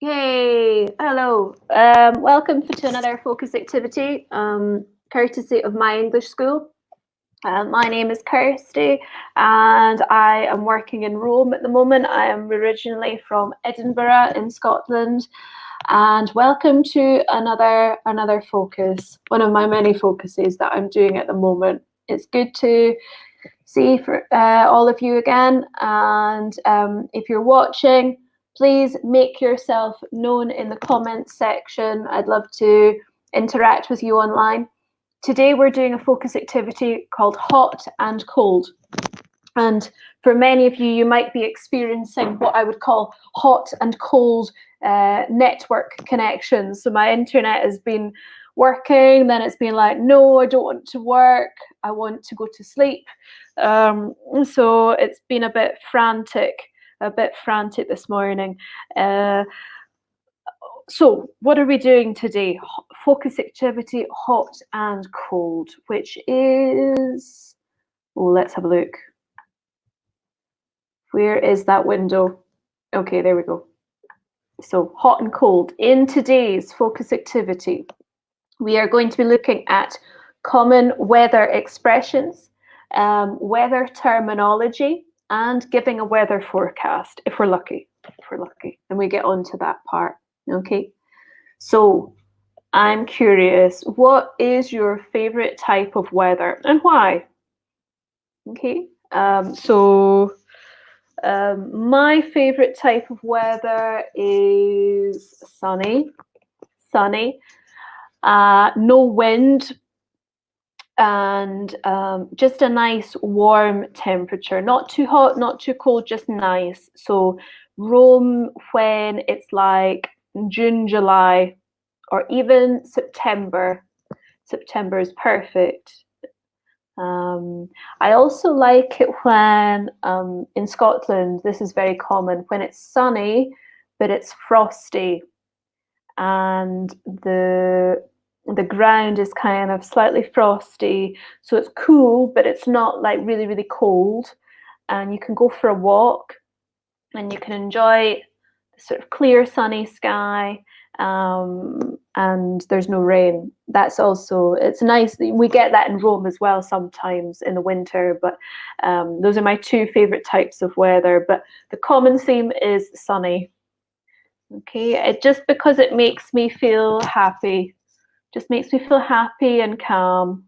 Yay! Hello. Welcome to another focus activity, courtesy of my English school. My name is Kirsty, and I am working in Rome at the moment. I am originally from Edinburgh in Scotland, and welcome to another focus. One of my many focuses that I'm doing at the moment. It's good to see for all of you again, and if you're watching, please make yourself known in the comments section. I'd love to interact with you online. Today we're doing a focus activity called hot and cold. And for many of you, you might be experiencing what I would call hot and cold network connections. So my internet has been working, then it's been like, no, I don't want to work, I want to go to sleep. So it's been a bit frantic this morning. So what are we doing today? Focus activity, hot and cold, which is, oh, let's have a look. Where is that window? Okay, there we go. So hot and cold. In today's focus activity, we are going to be looking at common weather expressions, weather terminology, and giving a weather forecast if we're lucky. And we get on to that part. Okay. So I'm curious, what is your favorite type of weather and why? Okay. My favorite type of weather is sunny, no wind, and just a nice warm temperature. Not too hot, not too cold, just nice. So Rome, when it's like June, July, or even September is perfect. I also like it when, in Scotland, this is very common, when it's sunny, but it's frosty and the ground is kind of slightly frosty. So it's cool, but it's not like really, really cold. And you can go for a walk and you can enjoy the sort of clear, sunny sky. And there's no rain. That's also, it's nice. We get that in Rome as well sometimes in the winter, but those are my two favorite types of weather. But the common theme is sunny. Okay, just because it makes me feel happy, just makes me feel happy and calm.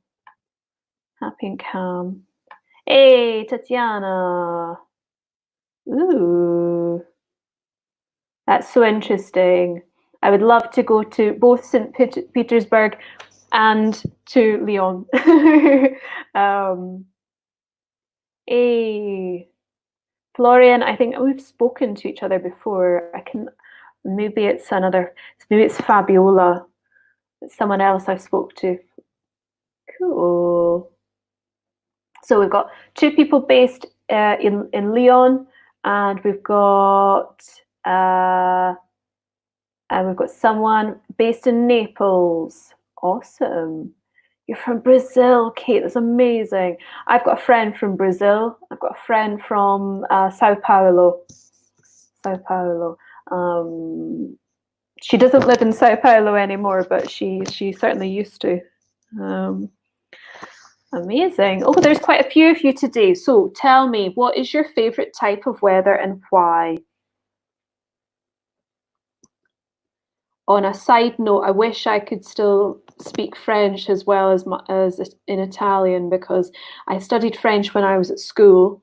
Hey, Tatiana. Ooh, that's so interesting. I would love to go to both St. Petersburg and to Lyon. Hey, Florian, I think we've spoken to each other before. Maybe it's Fabiola. It's someone else I've spoke to. Cool. So we've got two people based in Lyon, and we've got someone based in Naples. Awesome. You're from Brazil, Kate. That's amazing. I've got a friend from Brazil. I've got a friend from Sao Paulo. She doesn't live in Sao Paulo anymore, but she certainly used to. Amazing. Oh, there's quite a few of you today. So tell me, what is your favorite type of weather and why? On a side note, I wish I could still speak French as well as in Italian, because I studied French when I was at school,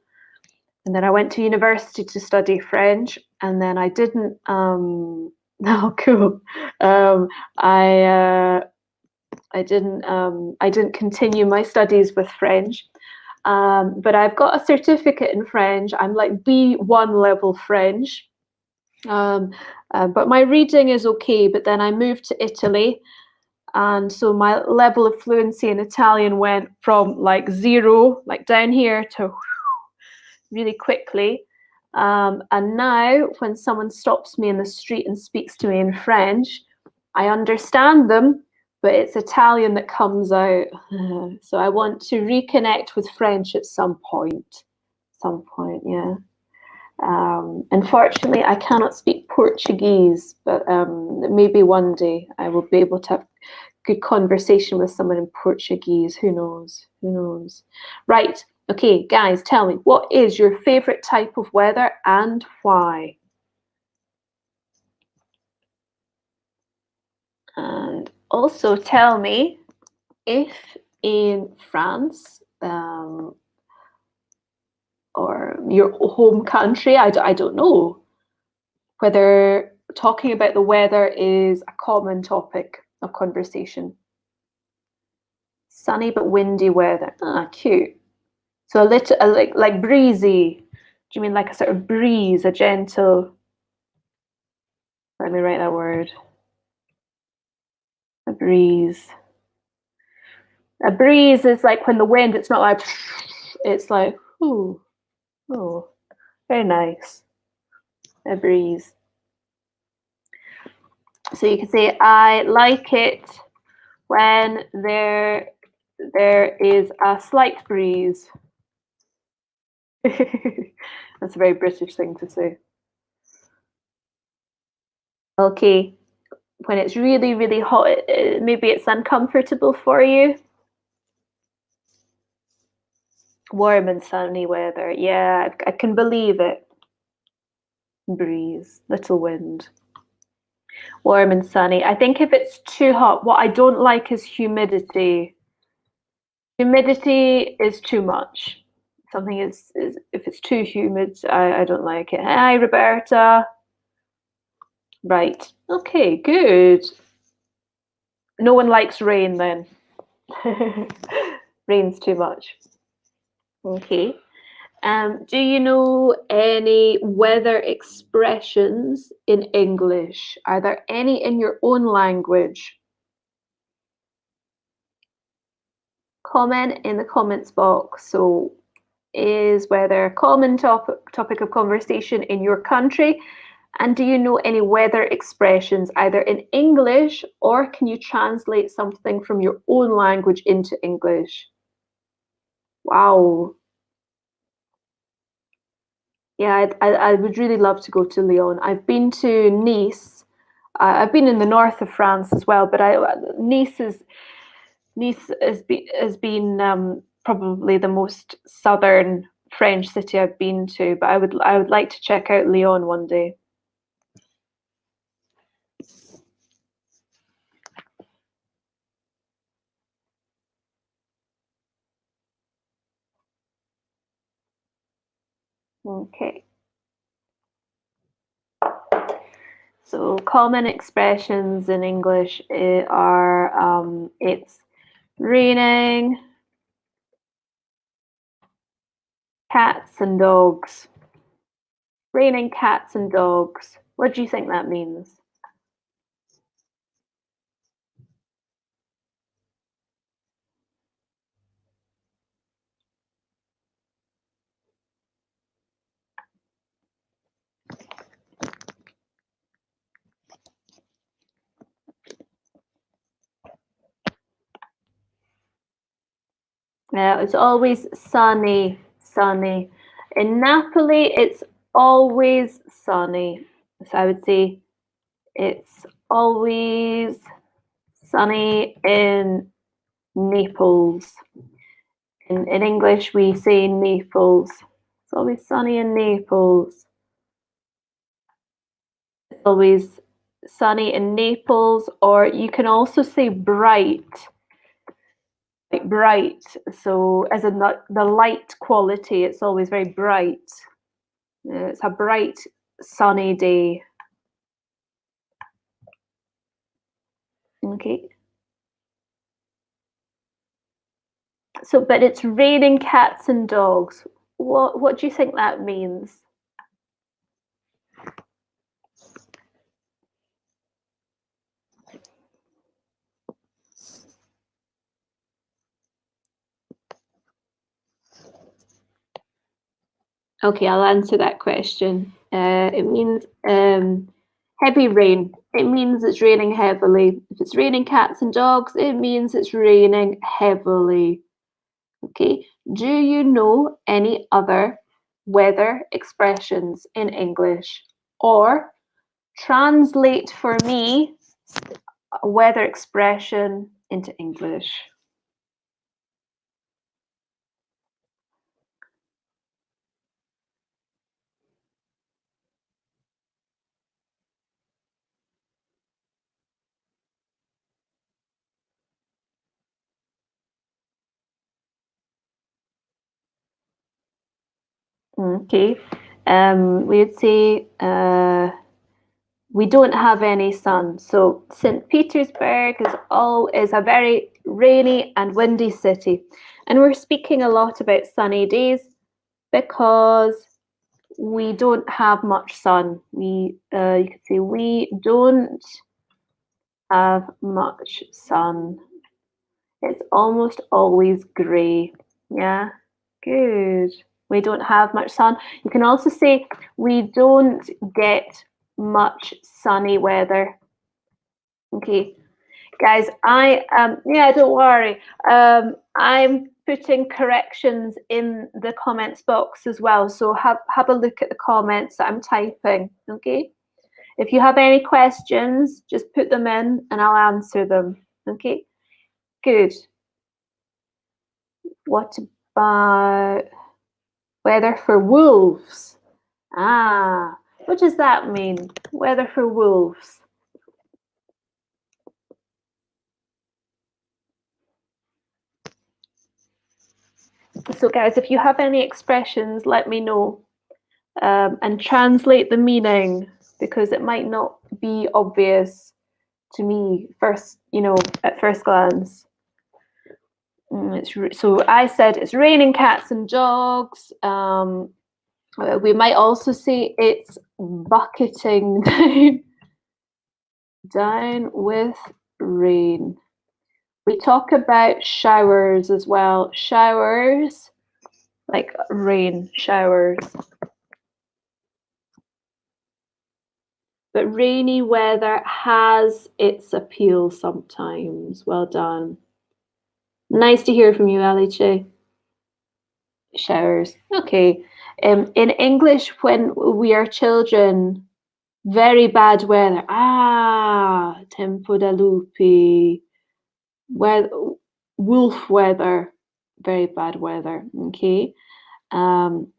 and then I went to university to study French, and then I didn't. Oh, cool. I didn't continue my studies with French, but I've got a certificate in French. I'm like B1 level French, but my reading is okay. But then I moved to Italy, and so my level of fluency in Italian went from like zero, like down here, to really quickly. And now when someone stops me in the street and speaks to me in French, I understand them, but it's Italian that comes out. So I want to reconnect with French at some point. Yeah. Unfortunately, I cannot speak Portuguese, but maybe one day I will be able to have good conversation with someone in Portuguese. Who knows? Who knows? Right. Okay, guys, tell me, what is your favorite type of weather and why? And also tell me if in France or your home country, I don't know, whether talking about the weather is a common topic of conversation. Sunny but windy weather. Ah, cute. So a little like breezy. Do you mean like a sort of breeze, a gentle? Let me write that word. A breeze. A breeze is like when the wind. It's not like. It's like ooh, oh, very nice. A breeze. So you can say I like it when there is a slight breeze. That's a very British thing to say. Okay, when it's really, really hot, maybe it's uncomfortable for you. Warm and sunny weather. Yeah, I can believe it. Breeze, little wind. Warm and sunny. I think if it's too hot, what I don't like is humidity. Humidity is too much. Something is if it's too humid, I don't like it. Hi, Roberta. Right. Okay, good. No one likes rain then. Rain's too much. Okay. Do you know any weather expressions in English? Are there any in your own language? Comment in the comments box. So, is weather a common topic of conversation in your country? And do you know any weather expressions either in English or can you translate something from your own language into English? Wow. Yeah, I would really love to go to Lyon. I've been to Nice. I've been in the north of France as well, but Nice has been probably the most southern French city I've been to. But I would like to check out Lyon one day. Okay. So common expressions in English are it's raining, cats and dogs. Raining cats and dogs. What do you think that means? It's always sunny, sunny. In Napoli, it's always sunny. So I would say it's always sunny in Naples. In English, we say Naples. It's always sunny in Naples. It's always sunny in Naples, or you can also say bright, like bright. So, as in the light quality, it's always very bright. It's a bright, sunny day. Okay. So, but it's raining cats and dogs. What do you think that means? Okay, I'll answer that question. It means heavy rain. It means it's raining heavily. If it's raining cats and dogs, it means it's raining heavily. Okay. Do you know any other weather expressions in English, or translate for me a weather expression into English. Okay, we would say we don't have any sun. So St. Petersburg is a very rainy and windy city. And we're speaking a lot about sunny days because we don't have much sun. You could say we don't have much sun. It's almost always grey. Yeah, good. We don't have much sun. You can also say we don't get much sunny weather. Okay, guys, don't worry. I'm putting corrections in the comments box as well. So have a look at the comments that I'm typing. Okay. If you have any questions, just put them in and I'll answer them. Okay. Good. What about weather for wolves? Ah, what does that mean? Weather for wolves. So guys, if you have any expressions, let me know and translate the meaning, because it might not be obvious to me at first glance. So I said it's raining cats and dogs. We might also say it's bucketing down with rain. We talk about showers as well. Showers, like rain showers. But rainy weather has its appeal sometimes. Well done. Nice to hear from you, Alice. Showers. Okay. In English, when we are children, very bad weather. Ah, tempo da lupi. Wolf weather. Very bad weather. Okay. When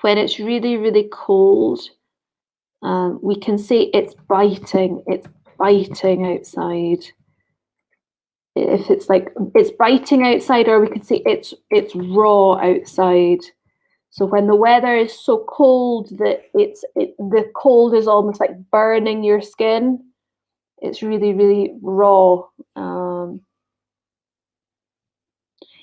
it's really, really cold, we can say it's biting. It's biting outside. If it's like it's biting outside, or we could say it's raw outside. So when the weather is so cold that the cold is almost like burning your skin, it's really, really raw.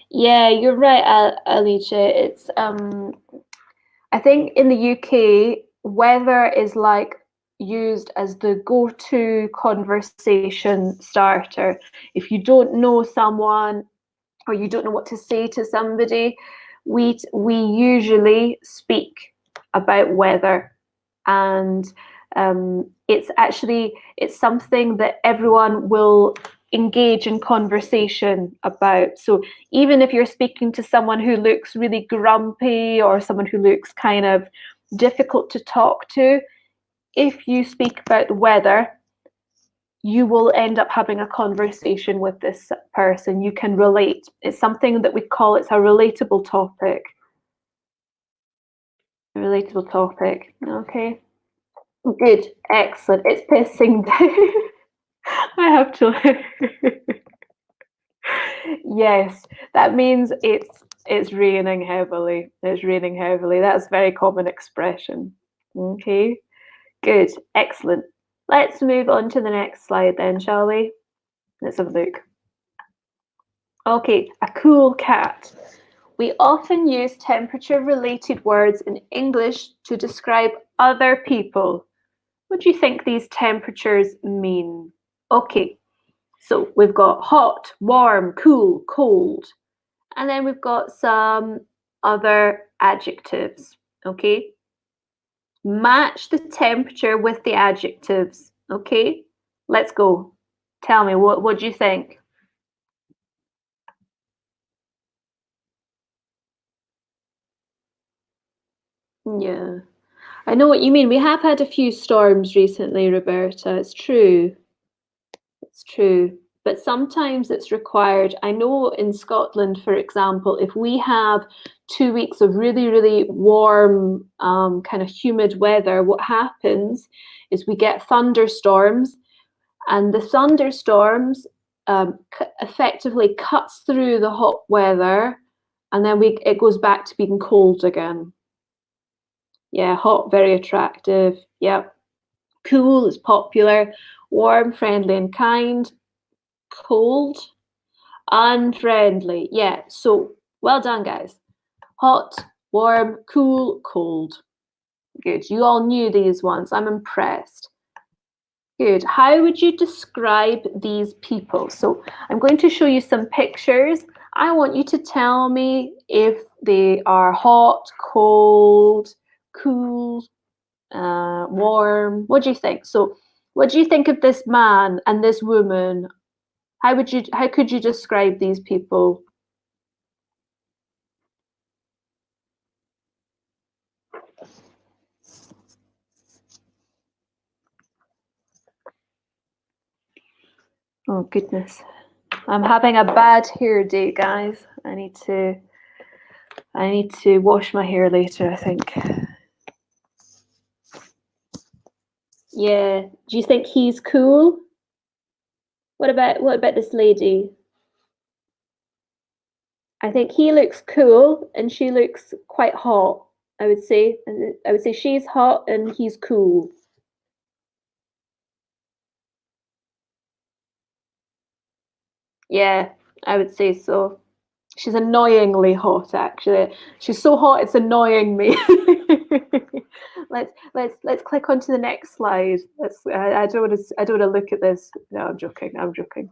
Yeah, you're right, Alicia. It's I think in the UK, weather is like used as the go-to conversation starter. If you don't know someone or you don't know what to say to somebody, we usually speak about weather, and it's something that everyone will engage in conversation about. So even if you're speaking to someone who looks really grumpy or someone who looks kind of difficult to talk to, if you speak about the weather, you will end up having a conversation with this person. You can relate. It's something that we call, it's a relatable topic. A relatable topic. Okay. Good. Excellent. It's pissing down. I have to. Yes, that means it's raining heavily. It's raining heavily. That's a very common expression. Okay. Good. Excellent. Let's move on to the next slide then, shall we? Let's have a look. Okay, a cool cat. We often use temperature-related words in English to describe other people. What do you think these temperatures mean? Okay, so we've got hot, warm, cool, cold, and then we've got some other adjectives, okay? Match the temperature with the adjectives, okay? Let's go. Tell me, what do you think? Yeah. I know what you mean. We have had a few storms recently, Roberta. It's true. It's true. But sometimes it's required. I know in Scotland, for example, if we have 2 weeks of really, really warm, kind of humid weather, what happens is we get thunderstorms, and the thunderstorms effectively cuts through the hot weather, and then it goes back to being cold again. Yeah, hot, very attractive. Yep. Cool is popular. Warm, friendly, and kind. Cold, unfriendly. Yeah, so well done, guys. Hot, warm, cool, cold. Good. You all knew these ones. I'm impressed. Good. How would you describe these people? So I'm going to show you some pictures. I want you to tell me if they are hot, cold, cool, warm. What do you think? So what do you think of this man and this woman? How could you describe these people? Oh goodness. I'm having a bad hair day, guys. I need to wash my hair later, I think. Yeah. Do you think he's cool? What about this lady? I think he looks cool and she looks quite hot, I would say. I would say she's hot and he's cool. Yeah, I would say so. She's annoyingly hot, actually. She's so hot it's annoying me. Let's click on to the next slide. I don't want to look at this. No, I'm joking. I'm joking.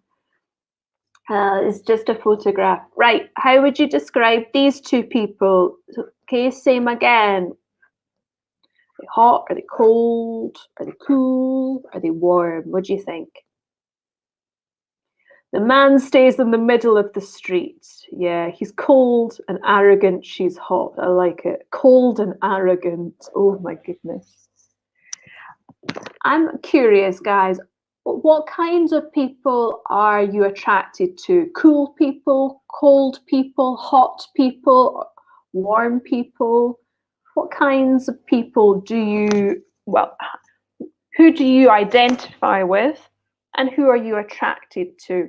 It's just a photograph. Right. How would you describe these two people? Okay, same again. Are they hot? Are they cold? Are they cool? Are they warm? What do you think? The man stays in the middle of the street. Yeah, he's cold and arrogant. She's hot. I like it. Cold and arrogant. Oh my goodness. I'm curious, guys. What kinds of people are you attracted to? Cool people, cold people, hot people, warm people? What kinds of people who do you identify with and who are you attracted to?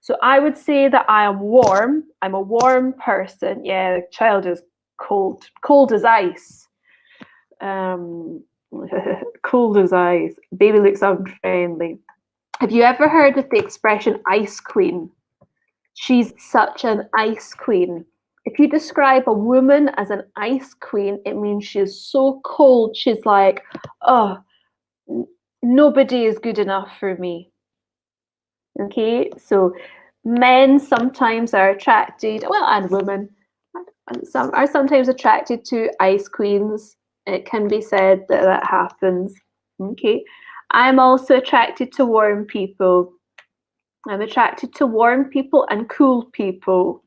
So I would say that I am warm. I'm a warm person. Yeah, the child is cold as ice. Um, cold as ice. Baby looks unfriendly. Have you ever heard of the expression ice queen? She's such an ice queen. If you describe a woman as an ice queen, it means she's so cold. She's like, oh, nobody is good enough for me. Okay, so men sometimes are attracted, well, and women some are sometimes attracted to ice queens. It can be said that that happens. Okay, I'm also attracted to warm people. I'm attracted to warm people and cool people.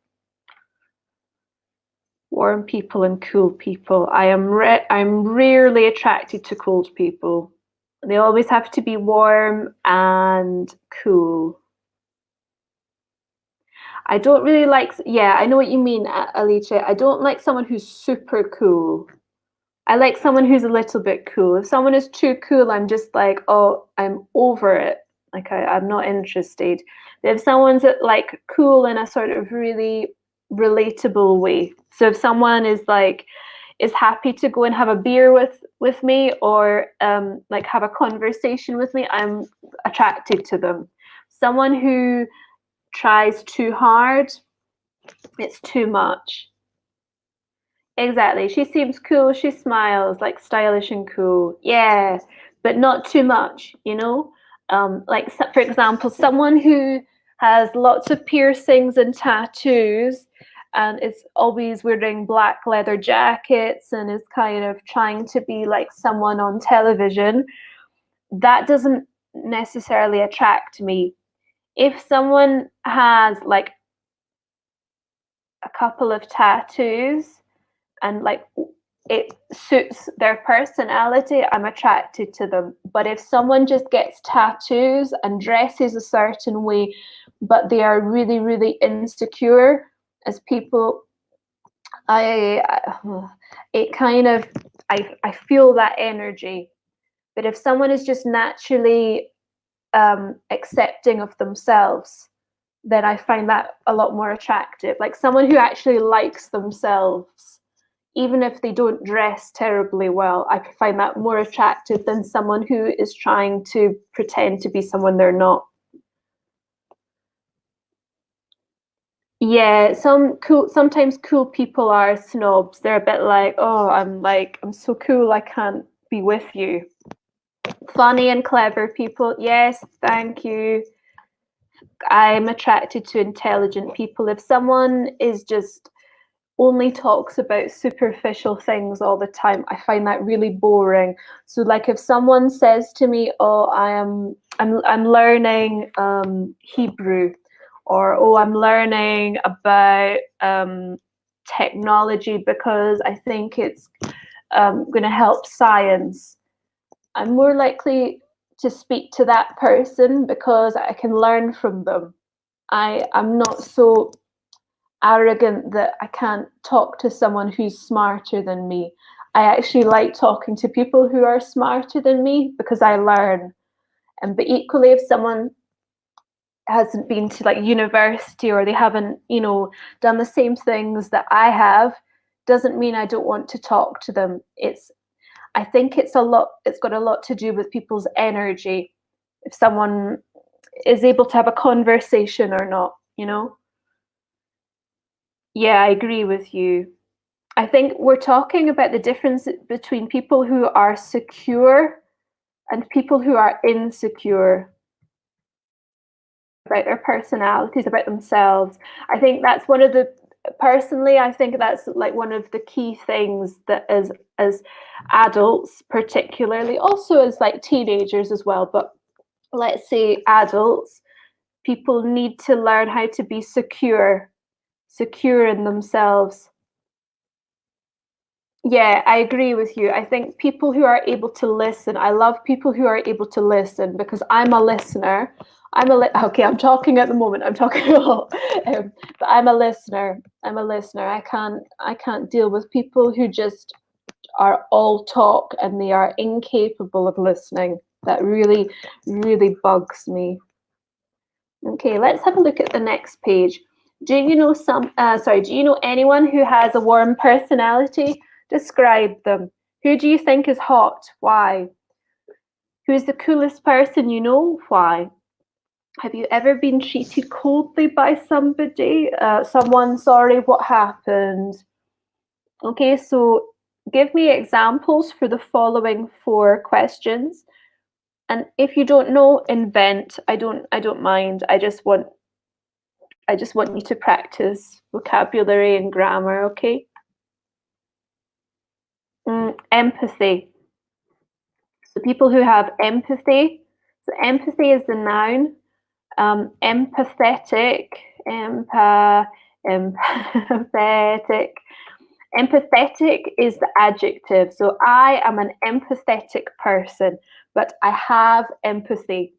Warm people and cool people. I'm rarely attracted to cold people. They always have to be warm and cool. I don't really like, yeah, I know what you mean, Alicia. I don't like someone who's super cool. I like someone who's a little bit cool. If someone is too cool, I'm just like, oh, I'm over it. Like I'm not interested. But if someone's like cool in a sort of really relatable way. So if someone is happy to go and have a beer with me or like have a conversation with me, I'm attracted to them. Someone who tries too hard, it's too much. Exactly. She seems cool. She smiles, like stylish and cool. Yeah, but not too much, you know? Like, for example, someone who has lots of piercings and tattoos and is always wearing black leather jackets and is kind of trying to be like someone on television, that doesn't necessarily attract me. If someone has like a couple of tattoos and like it suits their personality, I'm attracted to them. But if someone just gets tattoos and dresses a certain way, but they are really, really insecure as people, it kind of, I feel that energy. But if someone is just naturally accepting of themselves, then I find that a lot more attractive. Like someone who actually likes themselves, even if they don't dress terribly well, I find that more attractive than someone who is trying to pretend to be someone they're not. Yeah, sometimes cool people are snobs. They're a bit like, I'm so cool, I can't be with you. Funny and clever people, yes, thank you. I'm attracted to intelligent people. If someone is just only talks about superficial things all the time, I find that really boring. So like if someone says to me, oh, I'm learning Hebrew, or oh, I'm learning about technology because I think it's going to help science, I'm more likely to speak to that person because I can learn from them. I'm not so arrogant that I can't talk to someone who's smarter than me. I actually like talking to people who are smarter than me because I learn. And but equally, if someone hasn't been to like university or they haven't, done the same things that I have, doesn't mean I don't want to talk to them. I think it's got a lot to do with people's energy. If someone is able to have a conversation or not. Yeah, I agree with you. I think we're talking about the difference between people who are secure and people who are insecure about their personalities, about themselves. I think that's personally, I think that's like one of the key things that as adults, particularly, also as like teenagers as well, but let's say adults, people need to learn how to be secure in themselves. Yeah, I agree with you. I think people who are able to listen, I love people who are able to listen because I'm a listener. Okay, I'm talking at the moment. I'm talking a lot, but I'm a listener. I can't deal with people who just are all talk and they are incapable of listening. That really, really bugs me. Okay, let's have a look at the next page. Do you know do you know anyone who has a warm personality? Describe them. Who do you think is hot? Why? Who's the coolest person you know? Why? Have you ever been treated coldly by somebody? Someone, sorry, what happened? Okay, so give me examples for the following 4 questions. And if you don't know, invent. I don't mind. I just want you to practice vocabulary and grammar, okay? Empathy. So people who have empathy. So empathy is the noun. Empathetic, empathetic. Empathetic is the adjective. So I am an empathetic person, but I have empathy.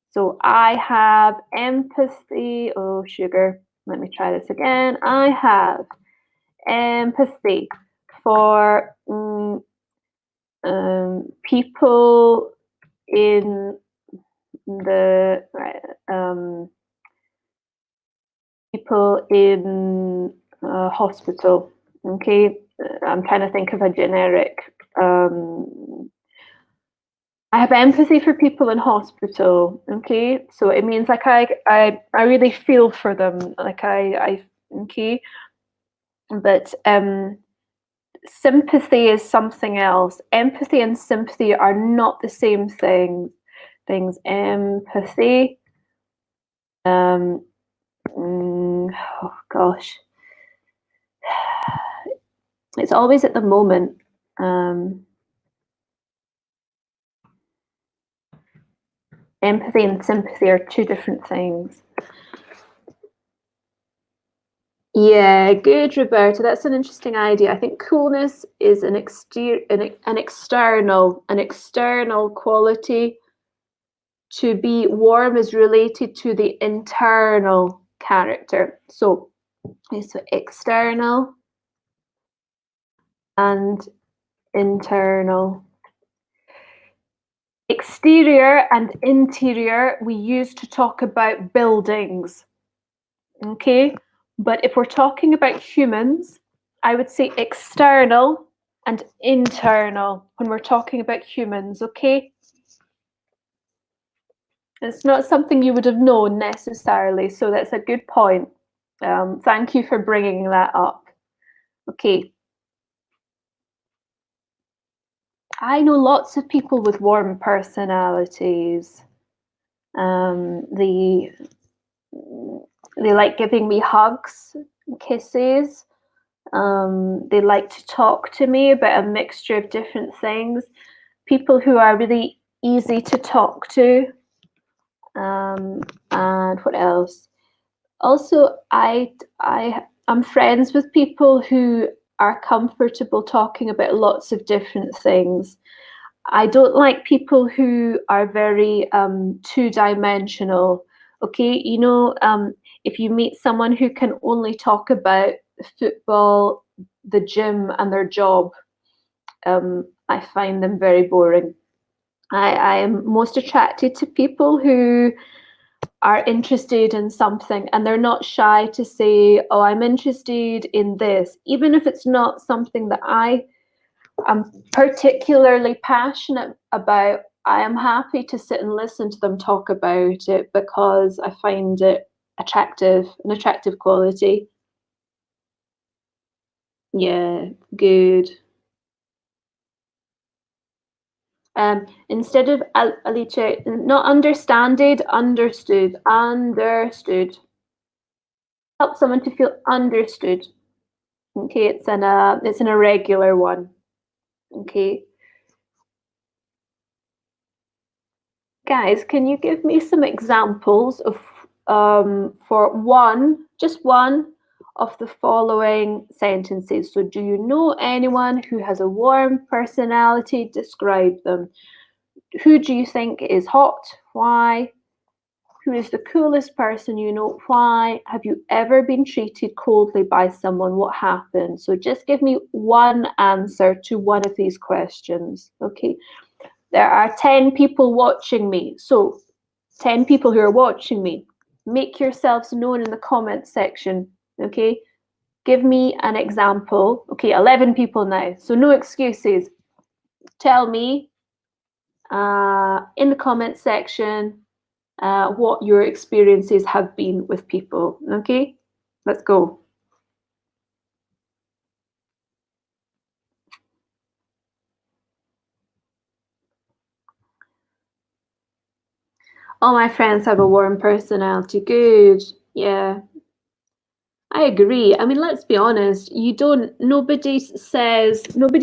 So I have empathy. Oh, sugar. Let me try this again. I have empathy for people in the people in hospital. Okay, I'm trying to think of a generic. I have empathy for people in hospital. Okay, so it means like I really feel for them. Like I okay, but sympathy is something else. Empathy and sympathy are not the same thing. Things empathy. Oh gosh, it's always at the moment. Empathy and sympathy are 2 different things. Yeah, good, Roberta. That's an interesting idea. I think coolness is an external quality. To be warm is related to the internal character. So external and internal. Exterior and interior we use to talk about buildings. Okay, but if we're talking about humans, I would say external and internal when we're talking about humans. Okay, it's not something you would have known necessarily, so that's a good point. Thank you for bringing that up. Okay, I know lots of people with warm personalities. They like giving me hugs, kisses. They like to talk to me about a mixture of different things. People who are really easy to talk to. And what else? Also, I'm friends with people who are comfortable talking about lots of different things. I don't like people who are very two-dimensional. Okay, if you meet someone who can only talk about football, the gym, and their job, I find them very boring. I am most attracted to people who are interested in something and they're not shy to say, oh, I'm interested in this, even if it's not something that I'm particularly passionate about. I am happy to sit and listen to them talk about it because I find it an attractive quality. Yeah, good. Instead of Alicia, not understanded, understood, understood. Help someone to feel understood. Okay, it's an irregular one. Okay. Guys, can you give me some examples of for just one of the following sentences? So, do you know anyone who has a warm personality? Describe them. Who do you think is hot? Why? Who is the coolest person you know? Why? Have you ever been treated coldly by someone? What happened? So, just give me one answer to one of these questions. Okay. There are 10 people watching me. So 10 people who are watching me, make yourselves known in the comments section. Okay. Give me an example. Okay, 11 people now. So no excuses. Tell me in the comments section what your experiences have been with people. Okay, let's go. All my friends have a warm personality. Good. Yeah. I agree. I mean, let's be honest. Nobody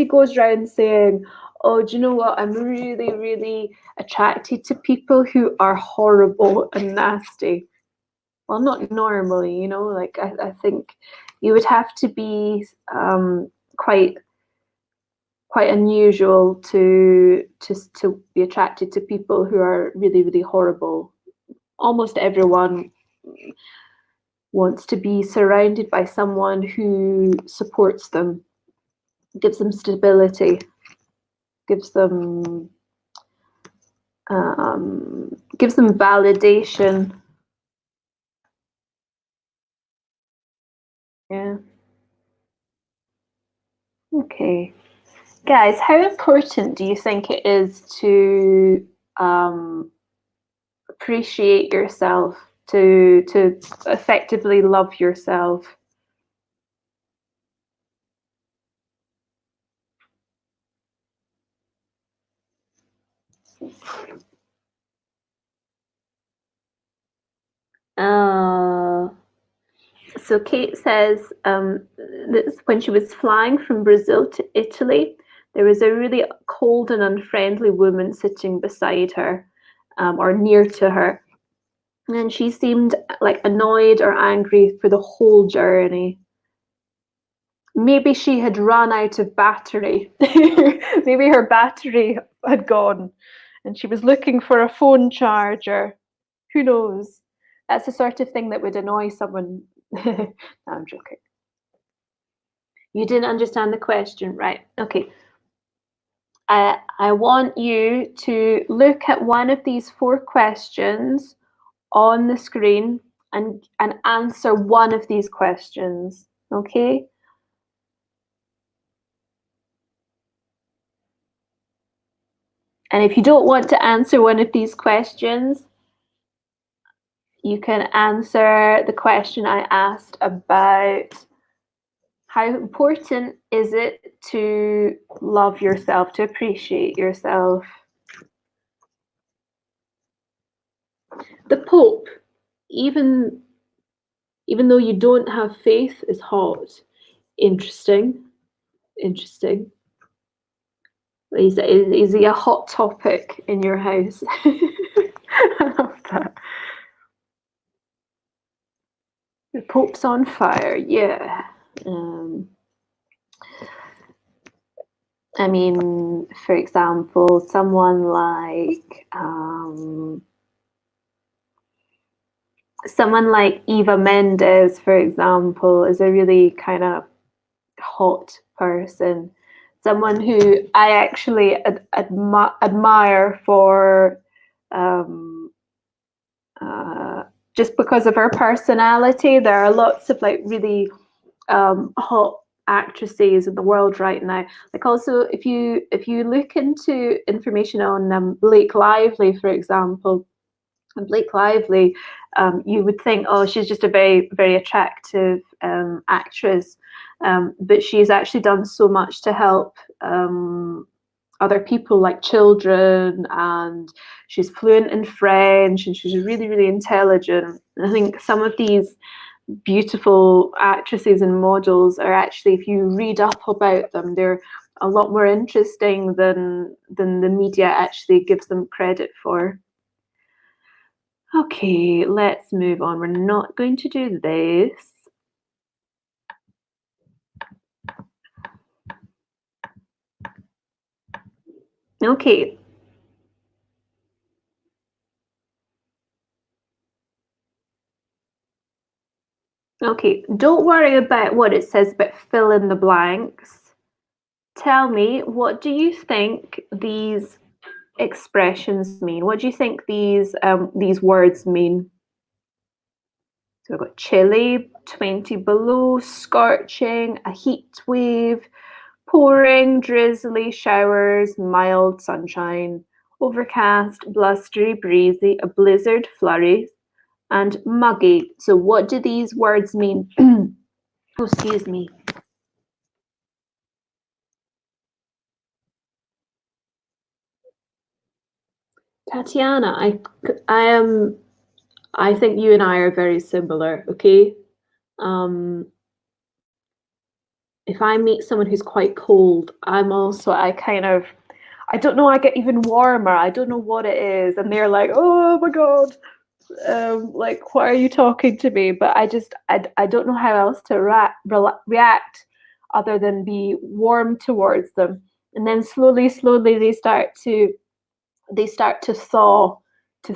goes around saying, oh, do you know what? I'm really, really attracted to people who are horrible and nasty. Well, not normally, like I think you would have to be quite unusual to be attracted to people who are really, really horrible. Almost everyone wants to be surrounded by someone who supports them, gives them stability, gives them validation. Yeah. Okay. Guys, how important do you think it is to appreciate yourself, to effectively love yourself? So Kate says that when she was flying from Brazil to Italy, there was a really cold and unfriendly woman sitting beside her or near to her. And she seemed like annoyed or angry for the whole journey. maybe she had run out of battery. Maybe her battery had gone and she was looking for a phone charger. Who knows? That's the sort of thing that would annoy someone. No, I'm joking. You didn't understand the question, right? Okay. I want you to look at one of these 4 questions on the screen and answer one of these questions, okay? And if you don't want to answer one of these questions, you can answer the question I asked about how important is it to love yourself, to appreciate yourself. The Pope, even though you don't have faith, is hot. Interesting. Interesting. Is he a hot topic in your house? I love that. The Pope's on fire, yeah. I mean, for example, someone like Eva Mendes, for example, is a really kind of hot person. Someone who I actually admire for just because of her personality. There are lots of like really hot actresses in the world right now. Like also, if you look into information on Blake Lively, for example, and Blake Lively, you would think, oh, she's just a very, very attractive actress, but she's actually done so much to help other people, like children, and she's fluent in French, and she's really, really intelligent. And I think some of these beautiful actresses and models are actually, if you read up about them, they're a lot more interesting than the media actually gives them credit for. Okay, let's move on. We're not going to do this. Okay. Okay, don't worry about what it says about fill in the blanks. Tell me, what do you think these expressions mean? What do you think these words mean? So we've got chilly, 20 below, scorching, a heat wave, pouring, drizzly, showers, mild sunshine, overcast, blustery, breezy, a blizzard, flurry, and muggy. So what do these words mean? Oh, excuse me. Tatiana, I think you and I are very similar, okay? If I meet someone who's quite cold, I don't know, I get even warmer. I don't know what it is. And they're like, oh my God, like, why are you talking to me? But I don't know how else to react other than be warm towards them. And then slowly, slowly they start to thaw. To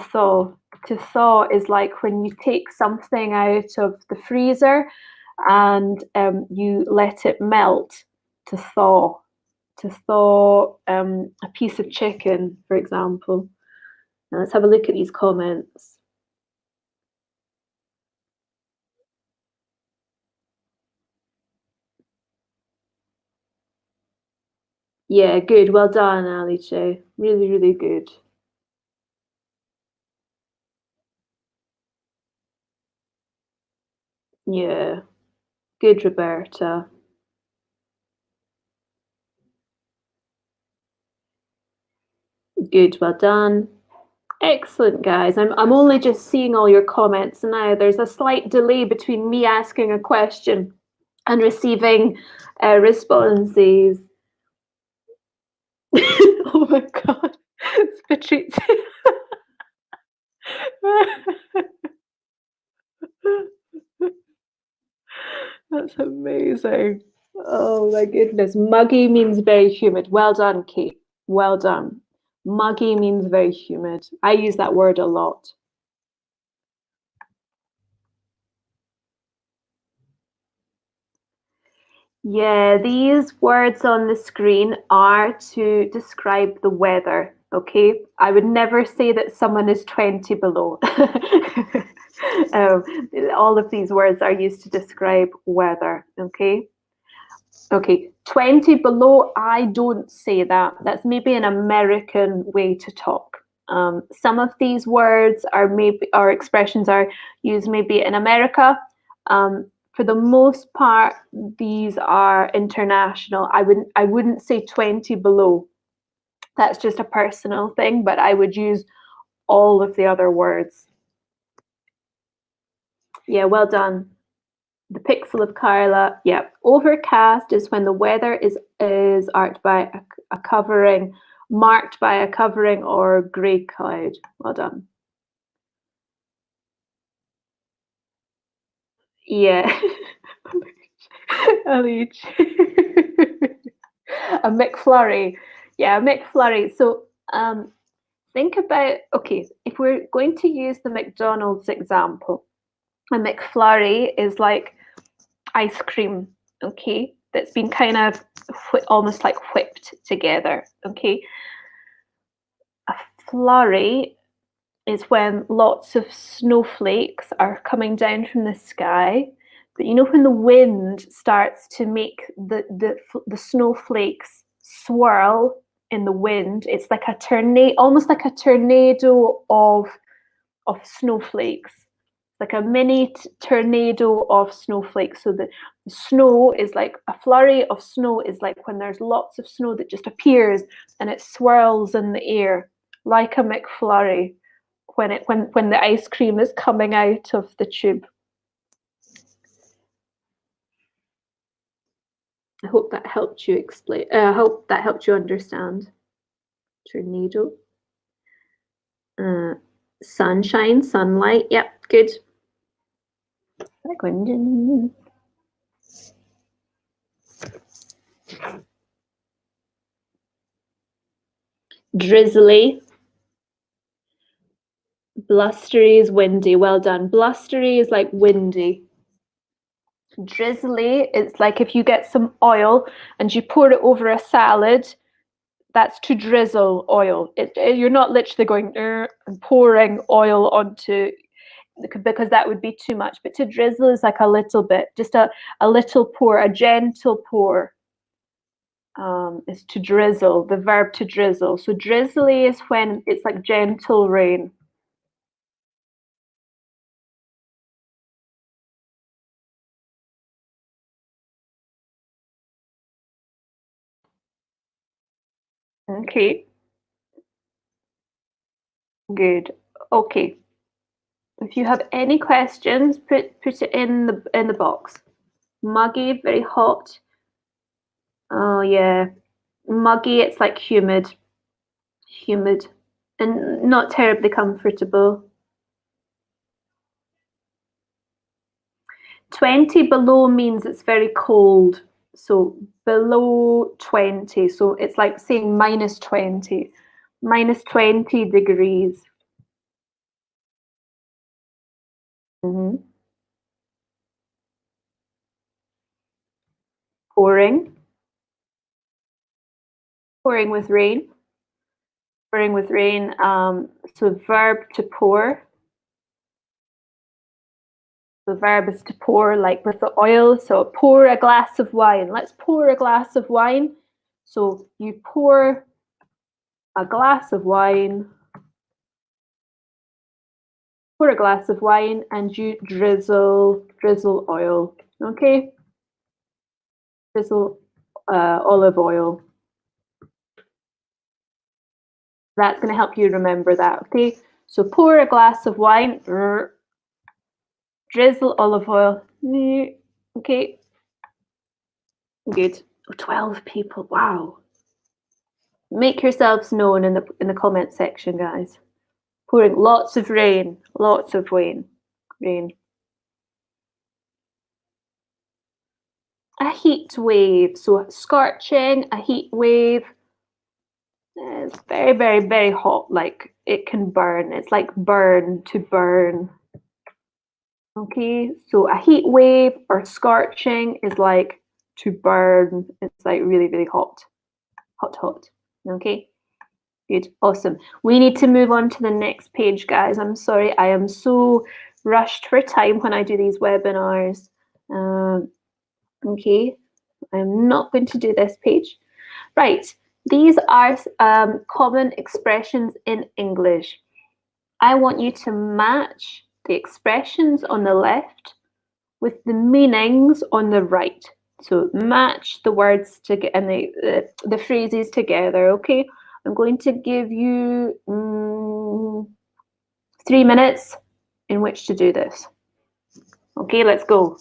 thaw is like when you take something out of the freezer and you let it melt. To thaw. To thaw a piece of chicken, for example. Now let's have a look at these comments. Yeah, good. Well done, Alice. Really, really good. Yeah, good, Roberta. Good, well done. Excellent, guys. I'm only just seeing all your comments now. There's a slight delay between me asking a question and receiving responses. Oh my God, it's Patricia. That's amazing. Oh my goodness. Muggy means very humid. Well done, Kate. Well done. Muggy means very humid. I use that word a lot. Yeah, these words on the screen are to describe the weather, okay? I would never say that someone is 20 below. um, all of these words are used to describe weather, okay? Okay, 20 below, I don't say that. That's maybe an American way to talk. Some of these words are maybe, or expressions are used maybe in America. For the most part, these are international. I wouldn't say 20 below. That's just a personal thing, but I would use all of the other words. Yeah, well done. The pixel of Carla. Yeah, overcast is when the weather is marked by a covering, marked by a covering or grey cloud. Well done. Yeah. A leech. A McFlurry. Yeah, a McFlurry. So think about, okay, if we're going to use the McDonald's example, a McFlurry is like ice cream, okay, that's been kind of almost like whipped together, okay. A flurry is when lots of snowflakes are coming down from the sky, but you know when the wind starts to make the snowflakes swirl in the wind, it's like a tornado, almost like a tornado of snowflakes, like a mini tornado of snowflakes. So the snow is like a flurry of snow is like when there's lots of snow that just appears and it swirls in the air like a McFlurry when the ice cream is coming out of the tube. I hope that helped you explain. I hope that helped you understand. Tornado. Sunshine, sunlight. Yep, good. Drizzly. Blustery is windy. Well done. Blustery is like windy. Drizzly, it's like if you get some oil and you pour it over a salad, that's to drizzle oil. You're not literally going and pouring oil onto, because that would be too much. But to drizzle is like a little bit, just a little pour, a gentle pour. Is to drizzle, the verb to drizzle. So drizzly is when it's like gentle rain. Okay. Good. Okay. If you have any questions, put it in the box. Muggy, very hot. Oh yeah. Muggy, it's like humid. Humid. And not terribly comfortable. 20 below means it's very cold. So below 20. So it's like saying minus 20. Minus 20 degrees. Pouring. Pouring with rain. Pouring with rain. So verb to pour. The verb is to pour, like with the oil. So pour a glass of wine. Let's pour a glass of wine. So you pour a glass of wine. Pour a glass of wine and you drizzle oil. Okay? Drizzle olive oil. That's going to help you remember that. Okay? So pour a glass of wine. Drizzle olive oil. Okay. Good. 12 people. Wow. Make yourselves known in the comment section, guys. Pouring lots of rain. Lots of rain. a heat wave. So scorching, a heat wave. It's very, very, very hot. Like it can burn. It's like burn, to burn. Okay, so a heat wave or scorching is like to burn. It's like really, really hot. Hot, hot. Okay, good, awesome. We need to move on to the next page, guys. I'm sorry, I am so rushed for time when I do these webinars. Okay, I'm not going to do this page. Right, these are common expressions in English. I want you to match the expressions on the left with the meanings on the right. So match the words and the phrases together, okay? I'm going to give you 3 minutes in which to do this. Okay, let's go.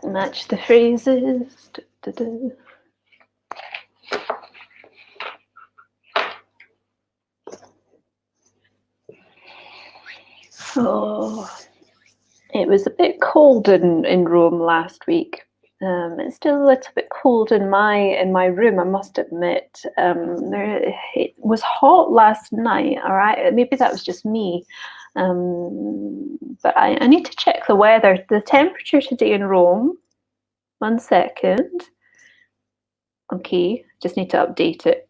Match the phrases. Oh, it was a bit cold in Rome last week. It's still a little bit cold in my room, I must admit. It was hot last night, all right? Maybe that was just me. But I need to check the weather. The temperature today in Rome, 1 second. Okay, just need to update it.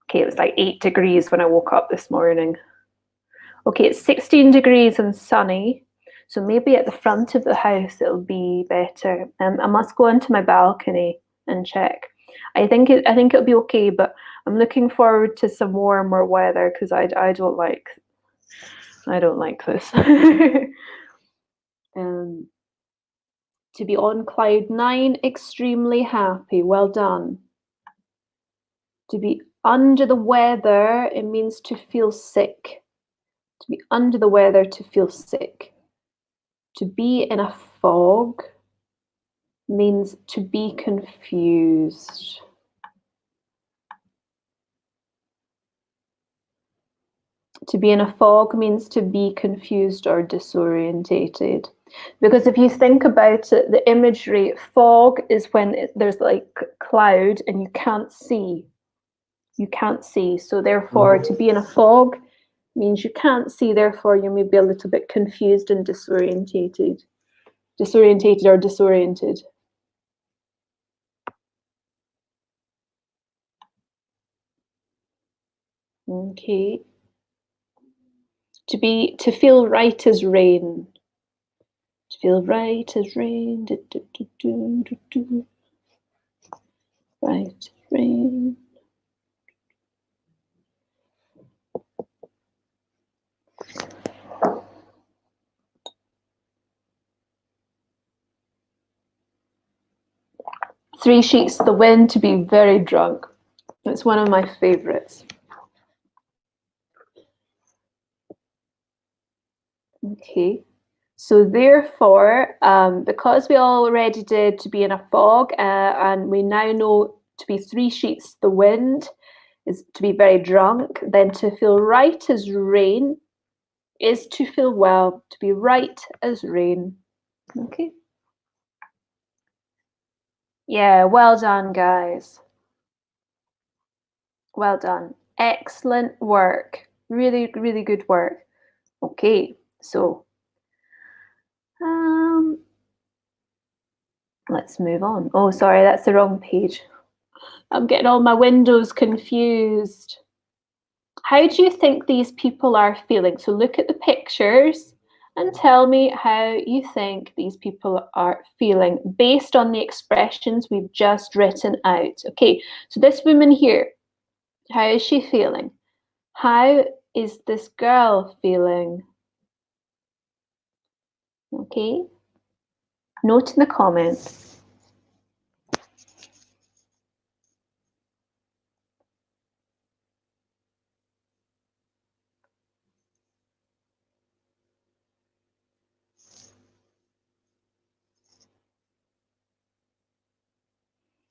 Okay, it was like 8 degrees when I woke up this morning. Okay, it's 16 degrees and sunny. So maybe at the front of the house it'll be better. I must go onto my balcony and check. I think it'll be okay, but I'm looking forward to some warmer weather because I don't like this. To be on cloud 9, extremely happy. Well done. To be under the weather, it means to feel sick. To be under the weather, to feel sick. To be in a fog means to be confused. To be in a fog means to be confused or disorientated. Because if you think about it, the imagery, fog is when there's like cloud and you can't see. You can't see. So therefore, to be in a fog means you can't see. Therefore, you may be a little bit confused and disorientated. Disorientated or disoriented. Okay. To feel right as rain. To feel right as rain. Right as rain. Three Sheets to the Wind, to be very drunk. It's one of my favorites. Okay. So therefore, because we already did to be in a fog, and we now know to be 3 sheets the wind is to be very drunk, then to feel right as rain is to feel well, to be right as rain. Okay. Yeah, well done, guys. Well done. Excellent work. Really, really good work. Okay, so let's move on. Oh, sorry, that's the wrong page. I'm getting all my windows confused. How do you think these people are feeling? So look at the pictures and tell me how you think these people are feeling based on the expressions we've just written out. Okay, so this woman here, how is she feeling? How is this girl feeling? Okay, note in the comments.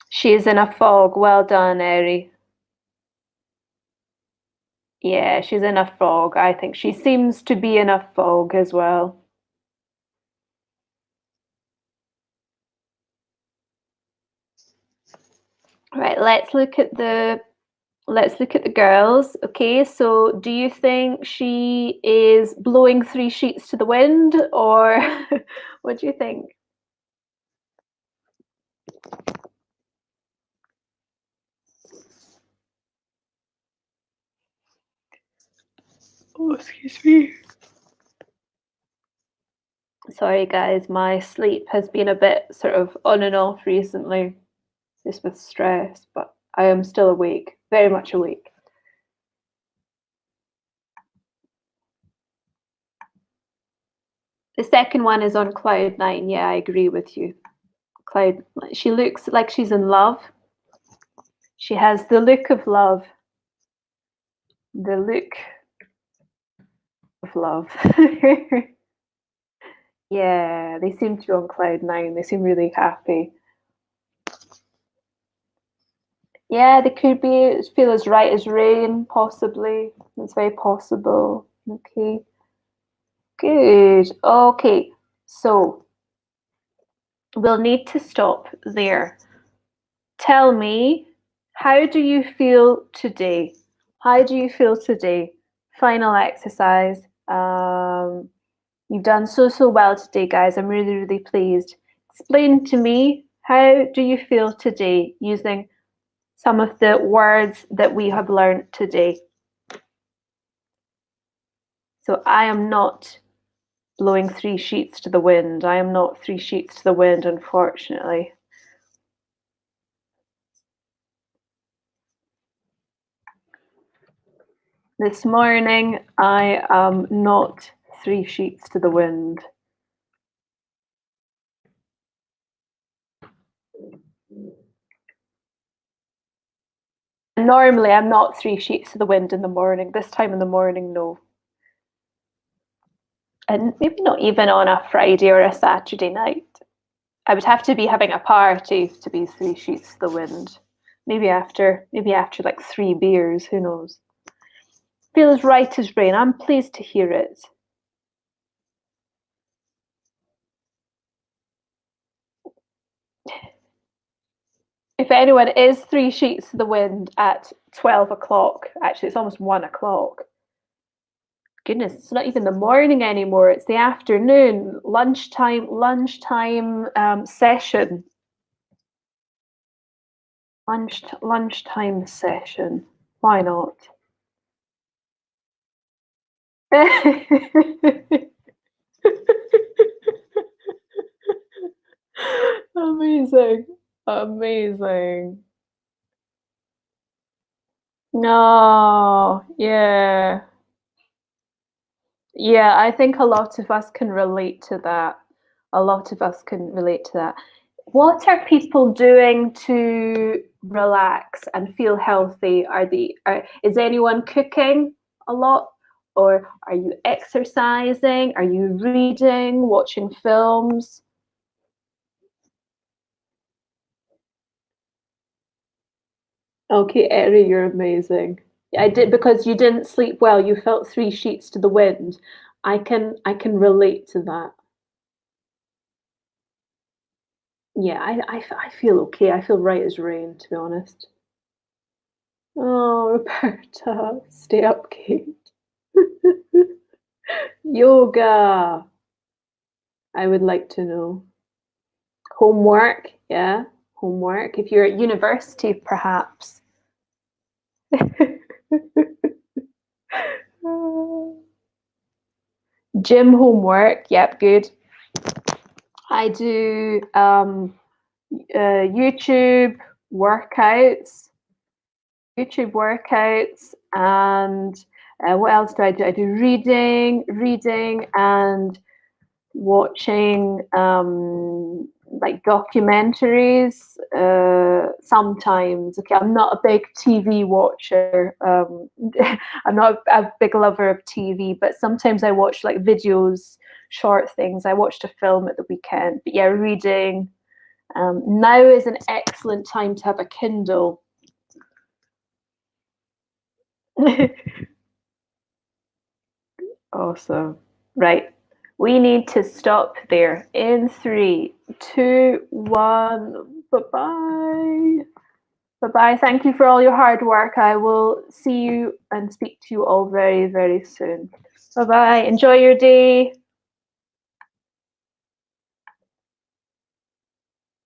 She is in a fog. Well done, Eri. Yeah, she's in a fog. I think she seems to be in a fog as well. Right, let's look at the girls. Okay, so do you think she is blowing three sheets to the wind, or what do you think? Oh, excuse me. Sorry, guys, my sleep has been a bit sort of on and off recently, just with stress, but I am still awake, very much awake. The second one is on cloud nine. Yeah, I agree with you. Cloud, she looks like she's in love. She has the look of love. The look of love. Yeah, they seem to be on cloud nine. They seem really happy. Yeah, they could be feel as right as rain, possibly. It's very possible. Okay. Good. Okay. So we'll need to stop there. Tell me, how do you feel today? How do you feel today? Final exercise. You've done so well today, guys. I'm really pleased. Explain to me, how do you feel today using some of the words that we have learned today? So I am not blowing three sheets to the wind. I am not three sheets to the wind, unfortunately. This morning, I am not three sheets to the wind. Normally, I'm not three sheets to the wind in the morning. This time in the morning, no. And maybe not even on a Friday or a Saturday night. I would have to be having a party to be three sheets to the wind. Maybe after like three beers, who knows? Feels right as rain. I'm pleased to hear it. If anyone is three sheets to the wind at 12 o'clock, actually, it's almost 1 o'clock. Goodness, it's not even the morning anymore. It's the afternoon, lunchtime session. Lunchtime session. Why not? Amazing. Amazing. No, yeah. Yeah, I think a lot of us can relate to that. A lot of us can relate to that. What are people doing to relax and feel healthy? Is anyone cooking a lot? Or are you exercising? Are you reading, watching films? Okay, Eri, you're amazing. I did because you didn't sleep well. You felt three sheets to the wind. I can relate to that. Yeah, I feel okay. I feel right as rain, to be honest. Oh, Roberta, stay up, Kate. Yoga. I would like to know. Homework, yeah, homework. If you're at university, perhaps. Gym homework, yep, good. I do YouTube workouts, YouTube workouts, and what else do I do? I do reading, and watching like documentaries sometimes. Okay, I'm not a big TV watcher. I'm not a big lover of TV, but sometimes I watch like videos, short things. I watched a film at the weekend. But yeah, reading. Now is an excellent time to have a Kindle. Awesome. Right. We need to stop there in 3, 2, 1. Bye-bye. Bye-bye. Thank you for all your hard work. I will see you and speak to you all very, very soon. Bye-bye. Enjoy your day.